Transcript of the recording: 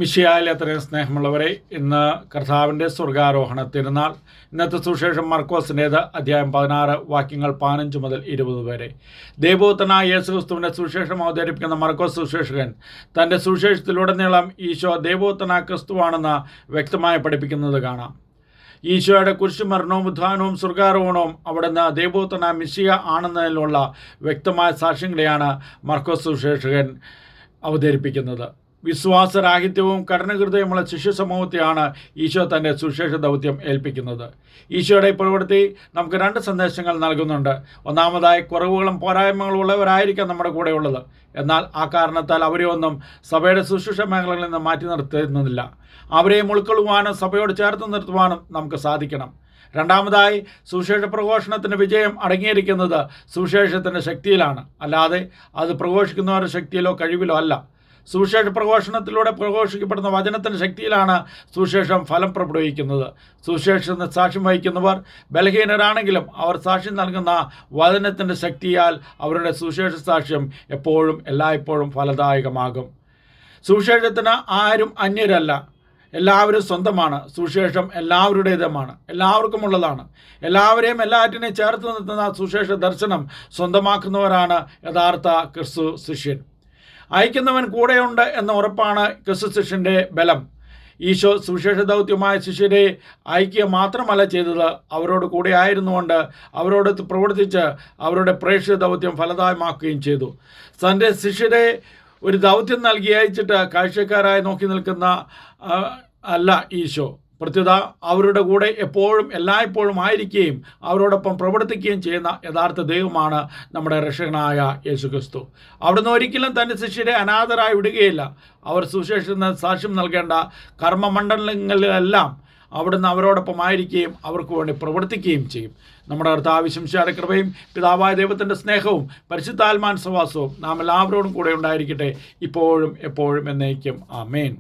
മിശിഹായിൽ അത്രയും സ്നേഹമുള്ളവരെ, ഇന്ന് കർത്താവിൻ്റെ സ്വർഗാരോഹണ തിരുനാൾ. ഇന്നത്തെ സുവിശേഷം മർക്കോസിൻ്റേത് അധ്യായം 16 വാക്യങ്ങൾ 15 മുതൽ 20 വരെ. ദൈവപുത്രനായ യേശുക്രിസ്തുവിൻ്റെ സുവിശേഷം അവതരിപ്പിക്കുന്ന മർക്കോസ് സുവിശേഷകൻ തൻ്റെ സുവിശേഷത്തിലുടനീളം ഈശോ ദൈവപുത്രനായ ക്രിസ്തുവാണെന്ന് വ്യക്തമായി പഠിപ്പിക്കുന്നത് കാണാം. ഈശോയുടെ കുരിശുമരണവും ഉത്ഥാനവും സ്വർഗാരോഹണവും അവിടുന്ന് ദൈവപുത്രനായ മിശിഹ ആണെന്നതിനുള്ള വ്യക്തമായ സാക്ഷ്യങ്ങളെയാണ് മർക്കോസ് സുവിശേഷകൻ അവതരിപ്പിക്കുന്നത്. വിശ്വാസരാഹിത്യവും കഠിനഹൃദയമുള്ള ശിശു സമൂഹത്തെയാണ് ഈശോ തൻ്റെ സുവിശേഷ ദൗത്യം ഏൽപ്പിക്കുന്നത്. ഈശോയുടെ പ്രവൃത്തി നമുക്ക് 2 സന്ദേശങ്ങൾ നൽകുന്നുണ്ട്. ഒന്നാമതായി, കുറവുകളും പോരായ്മകളും ഉള്ളവരായിരിക്കാം നമ്മുടെ കൂടെ ഉള്ളത്, എന്നാൽ ആ കാരണത്താൽ അവരെ ഒന്നും സഭയുടെ ശുശ്രൂഷ മേഖലകളിൽ നിന്ന് മാറ്റി നിർത്തുന്നില്ല. അവരെയും ഉൾക്കൊള്ളുവാനും സഭയോട് ചേർത്ത് നിർത്തുവാനും നമുക്ക് സാധിക്കണം. രണ്ടാമതായി, സുവിശേഷ പ്രഘോഷണത്തിൻ്റെ വിജയം അടങ്ങിയിരിക്കുന്നത് സുവിശേഷത്തിൻ്റെ ശക്തിയിലാണ്, അല്ലാതെ അത് പ്രഘോഷിക്കുന്നവരുടെ ശക്തിയിലോ കഴിവിലോ അല്ല. സുവിശേഷ പ്രഘോഷണത്തിലൂടെ പ്രഘോഷിക്കപ്പെടുന്ന വചനത്തിൻ്റെ ശക്തിയിലാണ് സുവിശേഷം ഫലം പ്രകടിപ്പിക്കുന്നത്. സുവിശേഷത്തിന് സാക്ഷ്യം വഹിക്കുന്നവർ ബലഹീനരാണെങ്കിലും അവർ സാക്ഷ്യം നൽകുന്ന വചനത്തിൻ്റെ ശക്തിയാൽ അവരുടെ സുവിശേഷ സാക്ഷ്യം എപ്പോഴും എല്ലായ്പ്പോഴും ഫലദായകമാകും. സുവിശേഷത്തിന് ആരും അന്യരല്ല, എല്ലാവരും സ്വന്തമാണ്. സുവിശേഷം എല്ലാവരുടേതുമാണ്, എല്ലാവർക്കുമുള്ളതാണ്. എല്ലാവരെയും എല്ലാറ്റിനെയും ചേർത്ത് നിർത്തുന്ന സുവിശേഷ ദർശനം സ്വന്തമാക്കുന്നവരാണ് യഥാർത്ഥ ക്രിസ്തു ശിഷ്യൻ. അയക്കുന്നവൻ കൂടെയുണ്ട് എന്ന ഉറപ്പാണ് ക്രിസ്തു ശിഷ്യൻ്റെ ബലം. ഈശോ സുവിശേഷ ദൗത്യമായ ശിഷ്യരെ അയക്കുക മാത്രമല്ല ചെയ്തത്, അവരോട് കൂടെ ആയിരുന്നുകൊണ്ട് അവരോട് പ്രവർത്തിച്ച് അവരുടെ പ്രേക്ഷിത ദൗത്യം ഫലദായമാക്കുകയും ചെയ്തു. തൻ്റെ ശിഷ്യരെ ഒരു ദൗത്യം നൽകി അയച്ചിട്ട് കാഴ്ചക്കാരായി നോക്കി നിൽക്കുന്ന അല്ല ഈശോ. പ്രത്യുത അവരുടെ കൂടെ എപ്പോഴും എല്ലായ്പ്പോഴും ആയിരിക്കുകയും അവരോടൊപ്പം പ്രവർത്തിക്കുകയും ചെയ്യുന്ന യഥാർത്ഥ ദൈവമാണ് നമ്മുടെ രക്ഷകനായ യേശുക്രിസ്തു. അവിടുന്ന് ഒരിക്കലും തൻ്റെ ശിഷ്യരെ അനാഥരായി വിടുകയില്ല. അവർ സുവിശേഷത്തിന് സാക്ഷ്യം നൽകേണ്ട കർമ്മമണ്ഡലങ്ങളിലെല്ലാം അവിടുന്ന് അവരോടൊപ്പം ആയിരിക്കുകയും അവർക്ക് വേണ്ടി പ്രവർത്തിക്കുകയും ചെയ്യും. നമ്മുടെ കർത്താവ് ശംശിഹായുടെ കൃപയും പിതാവായ ദൈവത്തിൻ്റെ സ്നേഹവും പരിശുദ്ധാത്മാവിന്റെ സഹവാസവും നാം എല്ലാവരോടും കൂടെ ഉണ്ടായിരിക്കട്ടെ, ഇപ്പോഴും എപ്പോഴും എന്നേക്കും. ആമേൻ.